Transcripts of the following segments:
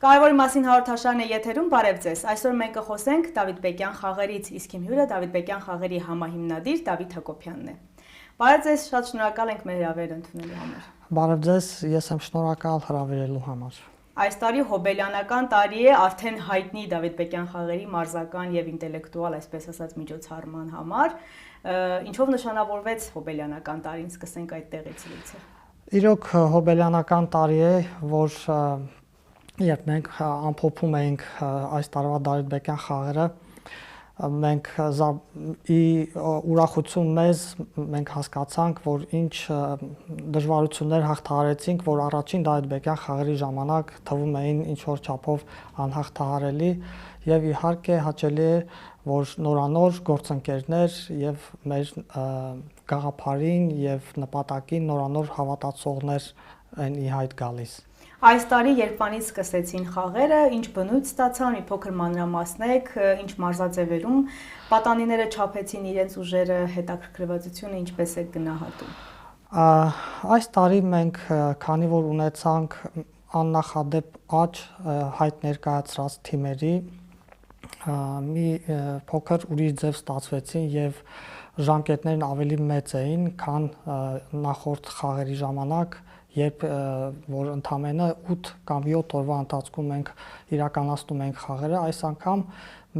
Կարևորի մասին հաղորդաշարն է եթերում, բարև ձեզ։ Այսօր մենք կխոսենք Դավիթբեկյան խաղերից, իսկ իմ հյուրը Դավիթբեկյան խաղերի համահիմնադիր Դավիթ Հակոբյանն է։ Բարև ձեզ, շատ շնորհակալ ենք մեր հրավերը ընդունելու համար։ Բարև ձեզ, ես եմ շնորհակալ հրավիրելու համար։ Այս տարի հոբելյանական տարի է արդեն հայտնի Դավիթբեկյան խաղերի մարզական եւ ինտելեկտուալ, այսպես ասած, միջոցառման համար։ Ինչով նշանավորվեց հոբելյանական տարին, սկսենք այդտեղից լույսը։ Իրոք հոբելյանական տարի է, որ երբ մենք ամփոփում էինք այս տարվա Դավիթբեկյան խաղերը, մենք ուրախություն մեզ մենք հասկացանք, որ ինչ դժվարություններ հաղթահարեցինք, որ առաջին Դավիթբեկյան խաղերի ժամանակ թվում էին ինչ որ չափով անհաղթահարելի, եւ իհարկե հաճելի է, որ նորանոր գործընկերներ եւ մեր գաղափարին եւ նպատակին նորանոր հավատացողներ են ի հայտ գալիս։ Այս տարի երբանից սկսեցին խաղերը, ինչ բնույթ ստացան, մի փոքր մանրամասնեք, ինչ մարզաձևերում պատանիները չափեցին իրենց ուժերը, հետաքրքրվածությունը ինչպես է գնահատում։ Այս տարի մենք քանի որ ունեցանք աննախադեպ աճ հայտ ներկայացրած թիմերի, մի փոքր ուրիշ ձև ստացվեցին եւ ժամկետներն ավելի մեծ էին, քան նախորդ խաղերի ժամանակ, երբ որ ընդամենը 8 կամ 7 օրվա ընթացքում մենք իրականացնում ենք խաղերը, այս անգամ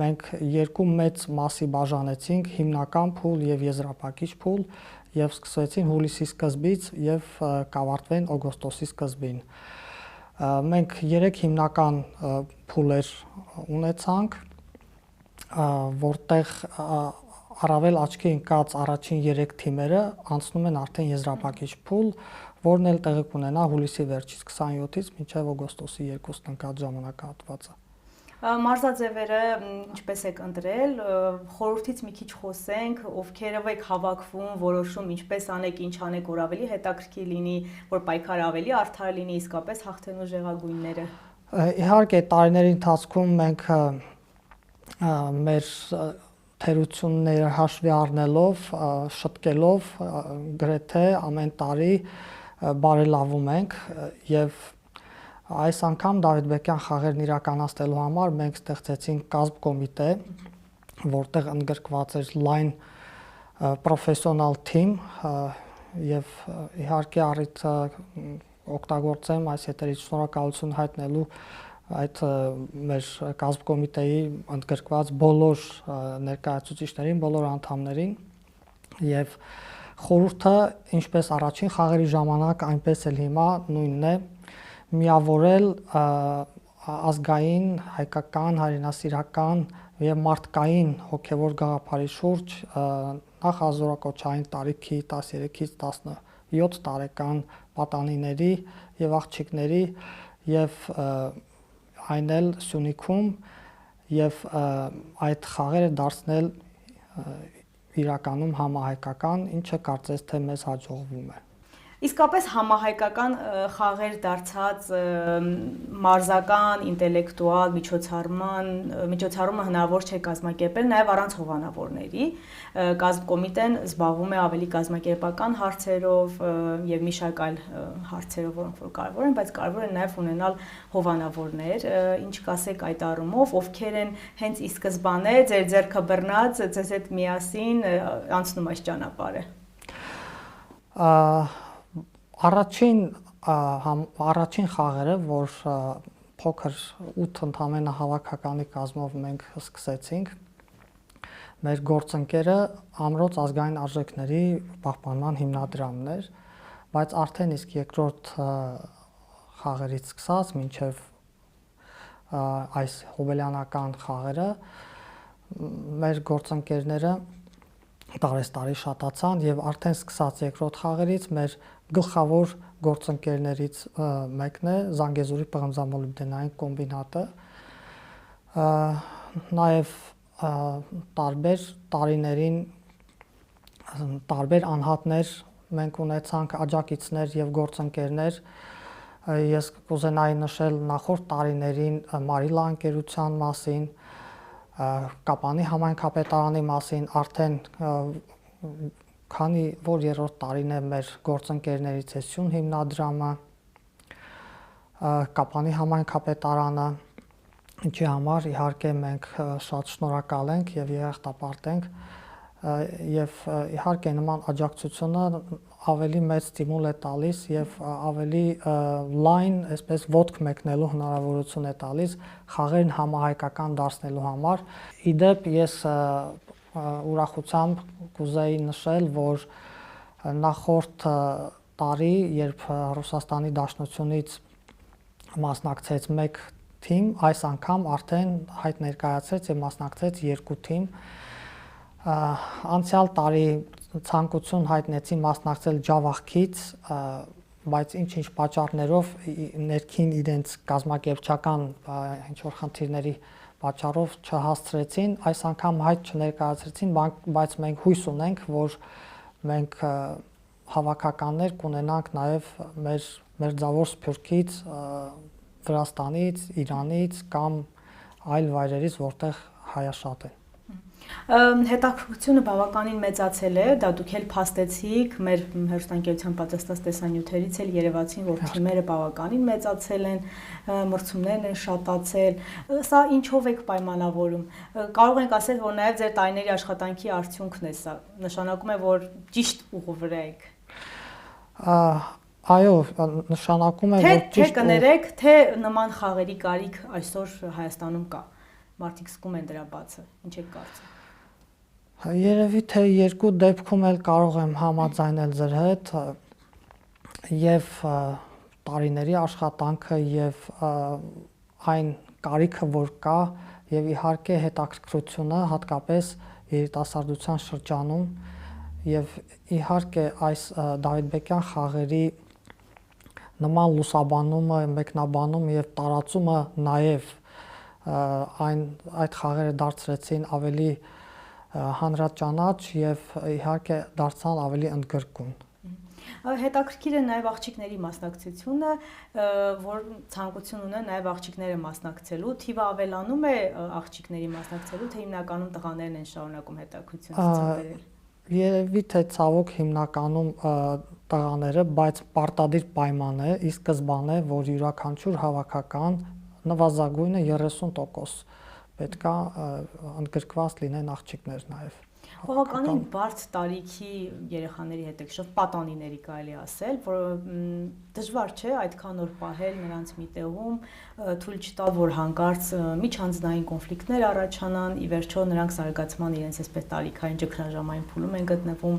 մենք երկու մեծ մասի բաժանեցինք՝ հիմնական փուլ եւ եզրափակիչ փուլ, եւ սկսվեցին հուլիսի սկզբից եւ կավարտվեն օգոստոսի սկզբին։ Մենք 3 հիմնական փուլեր ունեցանք, որտեղ առավել աչքի ընկած առաջին 3 թիմերը անցնում են արդեն եզրափակիչ փուլ, որն էլ տեղի կունենա հուլիսի վերջից 27-ից մինչև օգոստոսի 2-ն ընկած ժամանակահատվածը։ Մարզաձևերը ինչպես եք ընտրել, խորհրդից մի քիչ խոսենք, ովքերով եք հավաքվում, որոշում ինչպես անեք, ինչ անեք, որ ավելի հետաքրքիր լինի, որ պայքարը ավելի արդար լինի, իսկապես հաղթելու ժեղագույնները։ Իհարկե տարիների ընթացքում մենք մեր թերությունները հաշվի առնելով, շտկելով գրեթե ամեն տարի բարելավում ենք եւ այս անգամ Դավիթբեկյան խաղերն իրականացնելու համար մենք ստեղծեցինք կազմ կոմիտե, որտեղ ընդգրկված էր լայն պրոֆեսիոնալ թիմ եւ իհարկե առիթ օգտագործեմ այս եթերից շնորհակալություն հայտնելու այդ մեր կազմ կոմիտեի ընդգրկված բոլոր ներկայացուցիչներին, բոլոր անդամներին եւ խորհուրդը ինչպես առաջին խաղերի ժամանակ, այնպես էլ հիմա նույնն է, միավորել ազգային, հայկական, հայրենասիրական եւ մարդկային հոգեվոր գաղափարի շուրջ նախ ազորակոչային տարիքի 13-ից 17 տարեկան պատանիների եւ աղջիկների եւ այն էլ Սյունիքում եւ այդ խաղերը դարձնել իրականում համահայկական, ինչը կարծես թե մեզ հաջողվում է։ Իսկապես համահայկական խաղեր դարձած մարզական, ինտելեկտուալ միջոցառումը հնարավոր չէ կազմակերպել նաև առանց հովանավորների։ Կազմ կոմիտեն զբաղվում է ավելի կազմակերպական հարցերով եւ մի շարք այլ հարցերով, որոնք որ կարևոր են, բայց կարևոր է նաև ունենալ հովանավորներ։ Ինչ կասեք այդ առումով, ովքեր են հենց ի սկզբանե ձեր ձեռքը բռնած, ձեզ հետ միասին անցնում այս ճանապարհը։ Առաջին խաղերը, որ փոքր 8 ընդամենը հավաքականի կազմով մենք սկսեցինք, մեր գործընկերը Ամրոց ազգային արժեքների պահպանման հիմնադրամն էր, բայց արդեն իսկ երկրորդ խաղերից սկսած մինչև այս հոբելյանական խաղերը մեր գործընկերները տարեստարի շատացան եւ արդեն սկսած երկրորդ խաղերից մեր գլխավոր գործընկերներից մեկն է Զանգեզուրի պղնձամոլիբդենային կոմբինատը, նաեւ տարբեր տարիներին տարբեր անհատներ մենք ունեցանք աջակիցներ եւ գործընկերներ, ես կուզենայի նշել նախորդ տարիներին Մարիլա ընկերության մասին, Կապանի համայնքապետարանի մասին, արդեն քանի որ երրորդ տարին է մեր գործընկերներից է Սյուն հիմնադրամը, Կապանի համայնքապետարանը, ինչի համար իհարկե մենք շատ շնորհակալ ենք եւ երախտապարտ ենք եւ իհարկե նման աջակցությունը ավելի մեծ ստիմուլ է տալիս եւ ավելի լայն, այսպես ոտք մեկնելու հնարավորություն է տալիս խաղերն համահայկական դարձնելու համար։ Իդեպ ես ուրախությամբ կուզեի նշել, որ նախորդ տարի, երբ Ռուսաստանի Դաշնությունից մասնակցեց մեկ թիմ, այս անգամ արդեն հայտ ներկայացրեց եւ մասնակցեց 2 թիմ։ Անցյալ տարի ցանկություն հայտնեցին մասնակցել Ջավախքից, բայց ինչ-ինչ պատճառներով ներքին իրենց կազմակերպչական ինչ-որ խնդիրների պատճառով չհասցրեցին, այս անգամ հայտ չներկայացրեցին, բայց մենք հույս ունենք, որ մենք հավաքականներ կունենանք նաև մեր մերձավոր Սփյուռքից, Վրաստանից, Իրանից կամ այլ վայրերից, որտեղ հայաշատ են։ Հետաքրքրությունը բավականին մեծացել է, դա դուք էլ փաստեցիք, մեր հերոստանգերության պատրաստած տեսանյութերից էլ երևացին, որ թիմերը բավականին մեծացել են, մրցումներն են շատացել։ Սա ինչով եք պայմանավորում։ Կարող ենք ասել, որ նաև ձեր տարիների աշխատանքի արդյունքն է սա։ Նշանակում է, որ ճիշտ ուղու վրա եք։ Այո, նշանակում է, որ ճիշտ կներեք, թե նման խաղերի կարիք այսօր Հայաստանում կա։ Մարդիկ զգում են դրա բացը։ Ինչ եք կարծում։ Երևի թե երկու դեպքում էլ կարող եմ համաձայնել ձեր հետ եւ տարիների աշխատանքը եւ այն կարիքը, որ կա եւ իհարկե հետաքրքրությունը հատկապես երիտասարդության շրջանում եւ իհարկե այս Դավիթբեկյան խաղերի նման լուսաբանումը, մեկնաբանումը եւ տարածումը նաեւ այդ խաղերը դարձրեցին ավելի հանրաճանաչ եւ իհարկե դարձան ավելի ընդգրկուն։ Հետաքրքիր է նաև աղջիկների մասնակցությունը, որ ցանկություն ունեն նաև աղջիկները մասնակցելու, թիվը ավելանում է աղջիկների մասնակցելու, թե հիմնականում տղաներն են շարունակում հետաքրքրություն ցուցաբերել։ Երևի թե ցավոք հիմնականում տղաները, բայց պարտադիր պայման է, ի սկզբանե, որ յուրաքանչյուր հավաքական նվազագույնը 30% պետք է ընդգրկված լինեն աղջիկներ նաև։ Բավականին բարդ տարիքի երեխաների հետ եք շփվում, պատանիների կարելի ասել, որ դժվար չէ այդքան օր պահել նրանց մի տեղում, թույլ չտալ, որ հանկարծ միջանձնային կոնֆլիկտներ առաջանան, ի վերջո նրանք զարգացման իրենց այսպես տարիքային ճգնաժամային փուլում են գտնվում,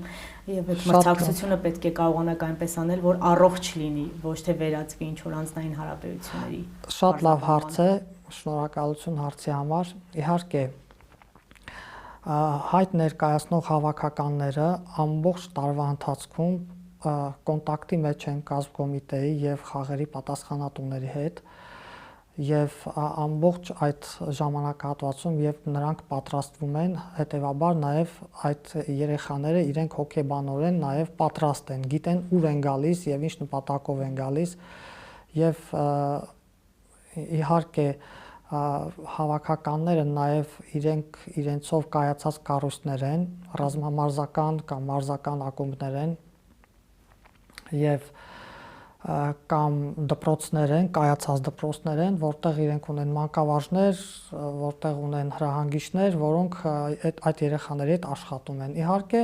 եւ այդ մրցակցությունը պետք է կարողանաք այնպես անել, որ առողջ լինի, ոչ թե վերածվի ինչ-որ անձնային հարաբերությունների։ Շատ լավ հարց է, շնորհակալություն հարցի համար։ Իհարկե հայտ ներկայացնող հավաքականները ամբողջ տարվա ընթացքում կոնտակտի մեջ են կազմկոմիտեի եւ խաղերի պատասխանատուների հետ եւ ամբողջ այդ ժամանակահատվածում եւ նրանք պատրաստվում են, հետեւաբար նաեւ այդ երեխաները իրենք հոգեբանորեն նաեւ պատրաստ են, գիտեն ուր են գալիս եւ ինչ նպատակով են գալիս եւ իհարկե հավաքականները նաև իրենցով կայացած կառույցներ են, ռազմամարզական կամ մարզական ակումբներ են եւ կամ դպրոցներ են, կայացած դպրոցներ են, որտեղ իրենք ունեն մանկավարժներ, որտեղ ունեն հրահանգիչներ, որոնք այդ երեխաների հետ աշխատում են։ Իհարկե,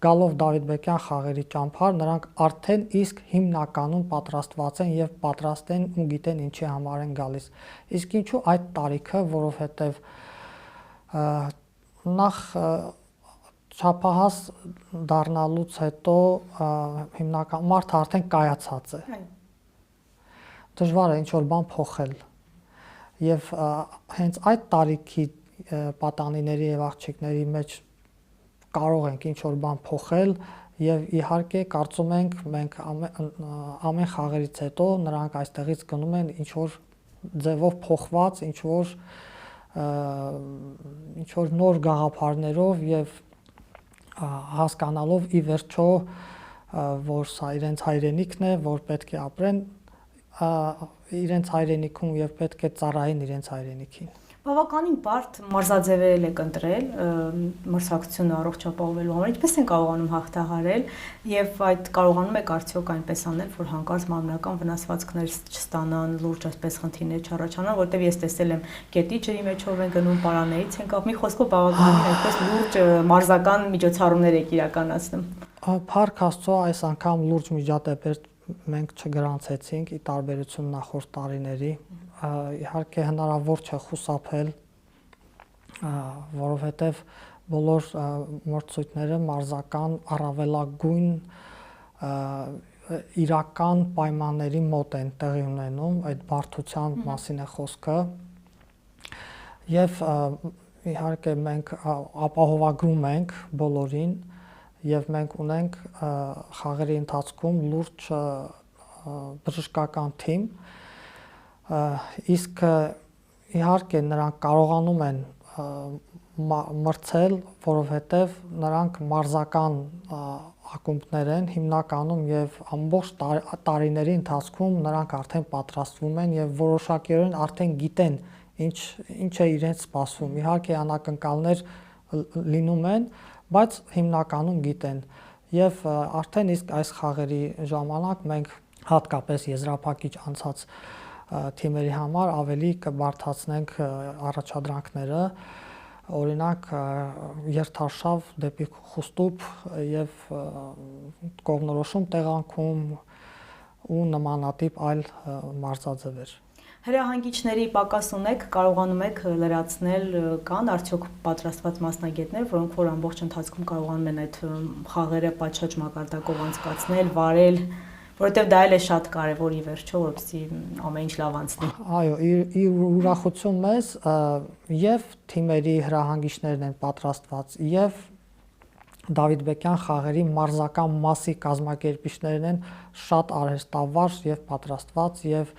գալով Դավիթբեկյան խաղերի ճամփար, նրանք արդեն իսկ հիմնականում պատրաստված են եւ պատրաստ են ու գիտեն ինչի համար են գալիս։ Իսկ ինչու այդ տարիքը, որովհետեւ նախ չափահաս դառնալուց հետո հիմնական մարդը արդեն կայացած է։ Դժվար է ինչ-որ բան փոխել։ Եվ հենց այդ տարիքի պատանիների եւ աղջիկների մեջ կարող ենք ինչ-որ բան փոխել եւ իհարկե կարծում ենք մենք ամեն խաղերից հետո նրանք այստեղից գնում են ինչ-որ ձևով փոխված, ինչ-որ նոր գաղափարներով եւ հասկանալով ի վերջո, որ սա իրենց հայրենիքն է, որ պետք է ապրեն իրենց հայրենիքում եւ պետք է ծառայեն իրենց հայրենիքին։ Բավականին բարդ մարզաձևեր եք ընտրել մրցակցությունը առողջապահովելու համար, ինչպես են կարողանում հաղթահարել եւ այդ կարողանում եք արդյոք այնպես անել, որ հանկարծ մարմնական վնասվածքներ չստանան, լուրջ այսպես խնդիրներ չառաջանան, որտեղ ես տեսել եմ գետի ջրի մեջով են գնում, պարաներից են կապ, մի խոսքով բավականին այսպես լուրջ մարզական միջոցառումներ եք իրականացնում։ Փառք Աստծո, այս անգամ լուրջ միջադեպեր մենք չգրանցեցինք ի տարբերություն նախորդ տարիների, իհարկե հնարավոր չէ խուսափել, որովհետև բոլոր մրցույթները մարզական առավելագույն իրական պայմանների մոտ են տեղի ունենում, այդ բարդության մասին է խոսքը, եւ իհարկե մենք ապահովագրում ենք բոլորին, եւ մենք ունենք խաղերի ընթացքում լուրջ բժշկական թիմ, իսկ իհարկե նրանք կարողանում են մրցել, որովհետև նրանք մարզական ակումբներ են հիմնականում եւ ամբողջ տարիների ընթացքում նրանք արդեն պատրաստվում են եւ որոշակիորեն արդեն գիտեն ինչ է իրենց սպասվում։ Իհարկե անակնկալներ լինում են, բայց հիմնականում գիտեն եւ արդեն իսկ այս խաղերի ժամանակ մենք հատկապես եզրափակիչ անցած թիմերի համար ավելի կբարդացնենք առաջադրանքները, օրինակ երթարշավ դեպի խուստուփ եւ կողմնորոշում տեղանքում ու նմանատիպ այլ մարզաձևեր։ Հրահանգիչների պակաս ունեք, կարողանում եք լրացնել, կան արդյոք պատրաստված մասնագետներ, որոնք որ ամբողջ ընթացքում կարողանում են այդ խաղերը պատշաճ մակարդակով անցկացնել, վարել, որովհետև դա էլ է շատ կարևոր ի վերջո, որպեսզի ամեն ինչ լավ անցնի։ Այո, իր ուրախություն մեզ եւ թիմերի հրահանգիչներն են պատրաստված եւ Դավիթ խաղերի մարզական մասի կազմակերպիչներն են շատ արհեստավար եւ պատրաստված եւ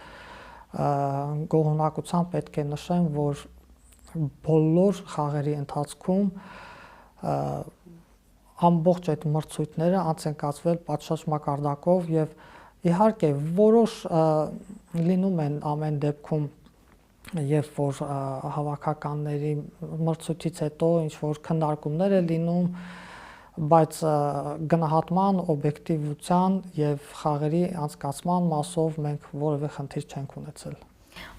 գոհունակությամբ պետք է նշեմ, որ բոլոր խաղերի ընթացքում ամբողջ այդ մրցույթները անց են կացվել պատշաճ մակարդակով եւ իհարկե որոշ լինում են ամեն դեպքում երբ որ հավաքականների մրցույթից հետո ինչ որ քննարկումներ է լինում, բայց գնահատման, օբյեկտիվության եւ խաղերի անցկացման մասով մենք որևէ խնդիր չենք ունեցել։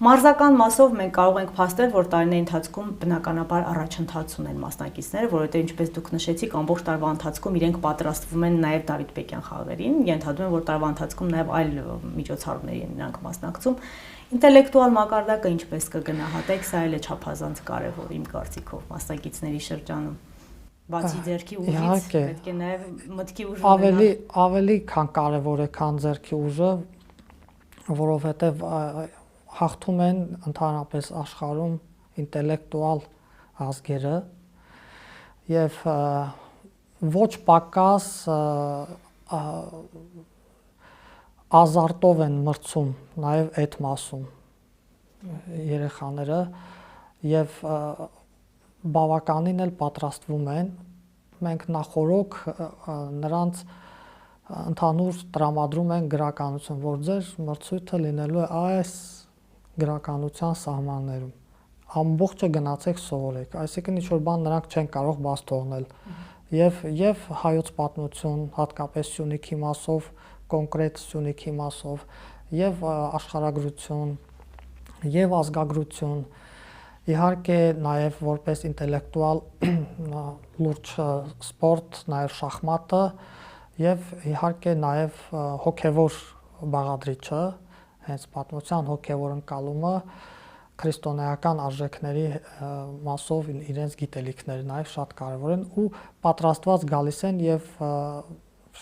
Մարզական մասով մենք կարող ենք փաստել, որ տարիների ընթացքում բնականաբար առաջընթաց ունեն մասնակիցները, որովհետեւ ինչպես դուք նշեցիք, ամբողջ տարվա ընթացքում իրենք պատրաստվում են նաեւ Դավիթ խաղերին, ենթադրում եմ, որ տարվա ընթացքում նաեւ այլ միջոցառումների են նրանք մասնակցում։ Ինտելեկտուալ մակարդակը ինչպես կգնահատեք, սա էլ է չափազանց կարևոր իմ կարծիքով մասնակիցների շրջանում։ Բացի ձեռքի ուժից պետք է նաև մտքի ուժ ունենալ։ Ավելի քան կարևոր է, քան ձեռքի ուժը, որովհետև հաղթում են ընդհանրապես աշխարհում ինտելեկտուալ ազգերը եւ ոչ պակաս ազարտով են մրցում նաև այդ մասում երեխաները եւ բավականին էլ պատրաստվում են, մենք նախորոք նրանց ընդհանուր տրամադրում են գրականություն, որ ձեր մրցույթը լինելու է այս գրականության սահմաններում, ամբողջը գնացեք սովորեք, այսինքն ինչ-որ բան նրանք չեն կարող բաց թողնել եւ հայոց պատմություն, հատկապես Սյունիքի մասով, կոնկրետ Սյունիքի մասով եւ աշխարհագրություն եւ ազգագրություն Իհարկե նաև որպես ինտելեկտուալ լուրջ սպորտ, նաև շախմատը եւ իհարկե նաև հոգեվոր բաղադրիչը, հենց պատմության հոգեվոր ընկալումը քրիստոնեական արժեքների մասով իրենց գիտելիքները նաև շատ կարևոր են ու պատրաստված գալիս են եւ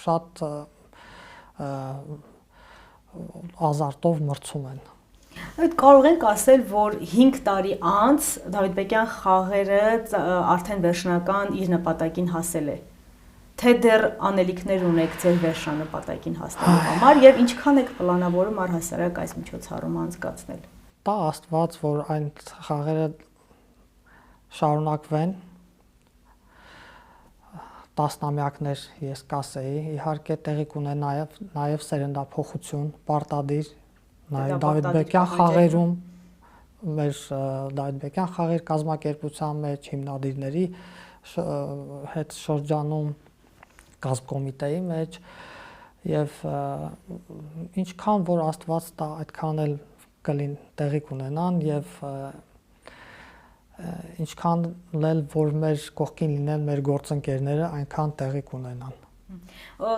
շատ ազարտով մրցում են։ Այդ կարող ենք ասել, որ 5 տարի անց Դավիթ խաղերը արդեն վերջնական իր նպատակին հասել է։ Թե դեռ անելիքներ ունեք ձեր վերջնանպատակին հասնելու համար եւ ինչքան եք պլանավորում առհասարակ այս միջոցառումը անցկացնել։ Տա Աստված, որ այն խաղերը շարունակվեն տասնամյակներ ես կասեի, իհարկե տեղի կունենա նաև սերնդափոխություն, պարտադիր նաև Դավիթ խաղերում մեր Դավիթ-Բեկյան խաղեր կազմակերպության մեջ հիմնադիրների հետ շրջանում կազմկոմիտեի մեջ եւ ինչքան որ Աստված տա այդքան էլ կլին տեղի կունենան եւ ինչքան էլ որ մեր կողքին լինեն մեր գործընկերները այնքան տեղի կունենան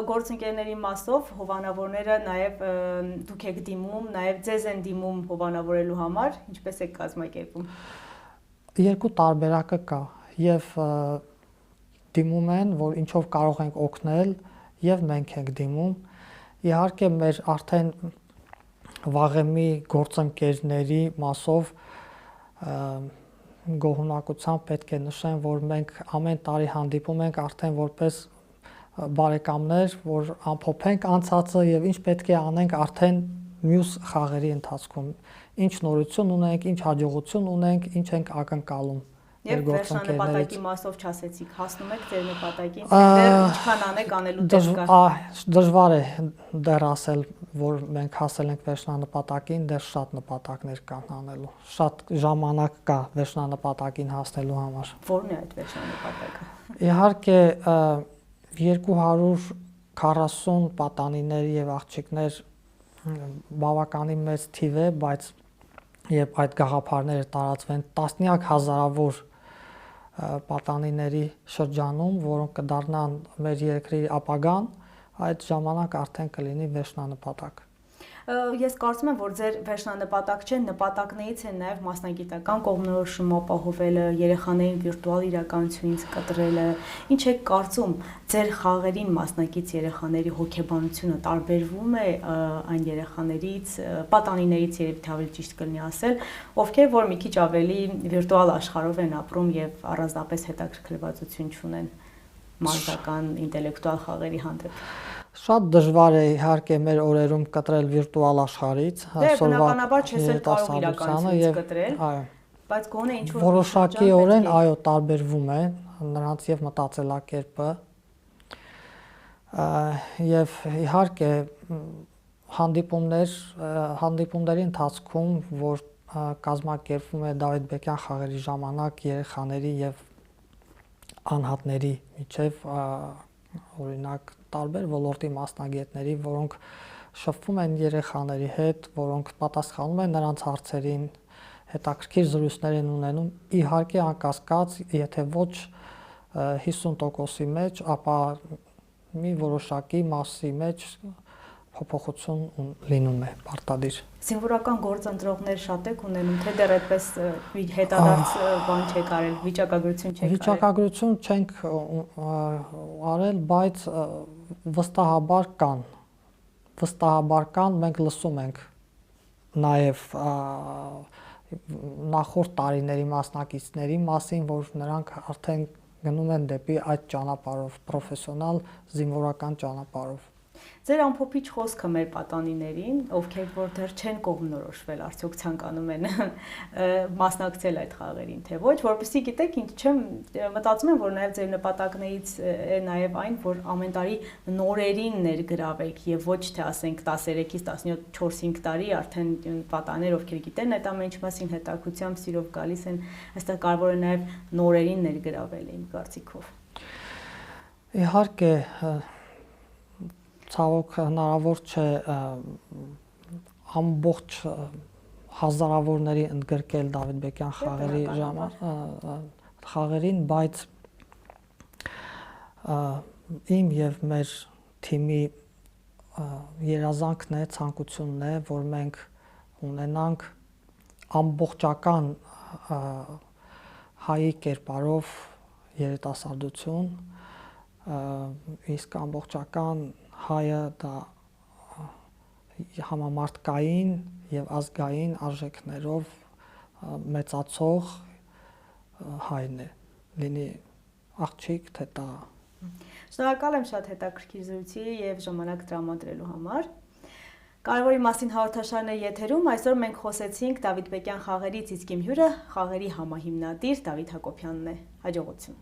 Գործընկերների մասով հովանավորները նաև դուք եք դիմում, նաև ձեզ են դիմում հովանավորելու համար, ինչպես եք կազմակերպում։ Երկու տարբերակը կա եւ դիմում են, որ ինչով կարող ենք օգնել եւ մենք ենք դիմում։ Իհարկե մեր արդեն վաղեմի գործընկերների մասով գոհունակությամբ պետք է նշեմ, որ մենք ամեն տարի հանդիպում ենք արդեն որպես բարեկամներ, որ ամփոփենք անցածը եւ ինչ պետք է անենք արդեն մյուս խաղերի ընթացքում, ինչ նորություն ունենք, ինչ հաջողություն ունենք, ինչ ենք ակնկալում։ Եվ վերջնանպատակի մասով չասեցիք, հասնում եք ձեր նպատակին, դեռ ինչքան անեք անելու դեր կա։ Դժվար է դեռ ասել, որ մենք հասել ենք վերջնանպատակին, դեռ շատ նպատակներ կան անելու։ Շատ ժամանակ կա վերջնանպատակին հասնելու համար։ Որն է այդ վերջնանպատակը։ Իհարկե 240 պատանիներ եւ աղջիկներ բավականին մեծ թիվ է, բայց երբ այդ գաղափարները տարածվեն տասնյակ հազարավոր պատանիների շրջանում, որոնք կդառնան մեր երկրի ապագան, այդ ժամանակ արդեն կլինի վերջնանպատակ։ Ես կարծում եմ, որ ձեր վերջնանպատակ չէ, նպատակներից է նաև մասնագիտական կողմնորոշում ապահովելը, երեխաներին վիրտուալ իրականությունից կտրելը։ Ինչ եք կարծում, ձեր խաղերին մասնակից երեխաների հոգեբանությունը տարբերվում է այն երեխաներից, պատանիներից, երևի թե ավելի ճիշտ կլինի ասել, ովքեր որ մի քիչ ավելի վիրտուալ աշխարհով են ապրում եւ առանձնապես հետաքրքրվածություն չունեն մարզական ինտելեկտուալ խաղերի հանդեպ։ Շատ դժվար է իհարկե մեր օրերում կտրել վիրտուալ աշխարհից, բնականաբար չես էլ կարող իրականությունից կտրել, բայց գոնե ինչ որ որոշակիորեն այո տարբերվում է նրանց եւ մտածելակերպը եւ իհարկե հանդիպումների ընթացքում որ կազմակերպվում է Դավիթ-Բեկյան խաղերի ժամանակ երեխաների եւ անհատների միջև օրինակ տարբեր ոլորտի մասնագետների, որոնք շփվում են երեխաների հետ, որոնք պատասխանում են նրանց հարցերին, հետաքրքիր զրույցներ են ունենում, իհարկե անկասկած, եթե ոչ 50%-ի մեջ, ապա մի որոշակի մասի մեջ փոփոխություն լինում է պարտադիր։ Զինվորական գործընտրողներ շատ եք ունենում, թե դեռ այդպես հետադարձ բան չեք արել, վիճակագրություն չեք արել։ Վիճակագրություն չենք արել, բայց վստահաբար կան, մենք լսում ենք նաև նախորդ տարիների մասնակիցների մասին, որ նրանք արդեն գնում են դեպի այդ ճանապարհով, պրոֆեսիոնալ զինվորական ճանապարհով։ Ձեր ամփոփիչ խոսքը մեր պատանիներին, ովքեր որ դեռ չեն կողմնորոշվել, արդյոք ցանկանում են մասնակցել այդ խաղերին, թե ոչ, որովհետեւ գիտեք, ինչ չեմ մտածում եմ, որ նաև ձեր նպատակներից է նաև այն, որ ամեն տարի նորերին ներգրավեք եւ ոչ թե ասենք 13-ից 17, 4-5 տարի արդեն պատանիներ, ովքեր գիտեն այդ ամեն ինչ մասին հետաքրությամբ սիրով գալիս են, այստեղ կարևոր է նաև նորերին ներգրավել իմ կարծիքով։ Իհարկե ցավոք հնարավոր չէ ամբողջ հազարավորների ընդգրկել Դավիթ-Բեկյան խաղերին, բայց իմ եւ մեր թիմի երազանքն է, ցանկությունն է, որ մենք ունենանք ամբողջական հայի կերպարով երիտասարդություն, իսկ ամբողջական հայը դա համամարտկային եւ ազգային արժեքներով մեծացող հայն է, լինի աղջիկ թե տղա։ Շնորհակալ եմ շատ հետաքրքիր զրույցի եւ ժամանակ տրամադրելու համար։ Կարևորի մասին հաղորդաշարն է եթերում, այսօր մենք խոսեցինք Դավիթ-Բեկյան խաղերից, իսկ իմ հյուրը խաղերի համահիմնադիր Դավիթ Հակոբյանն է։ Հաջողություն։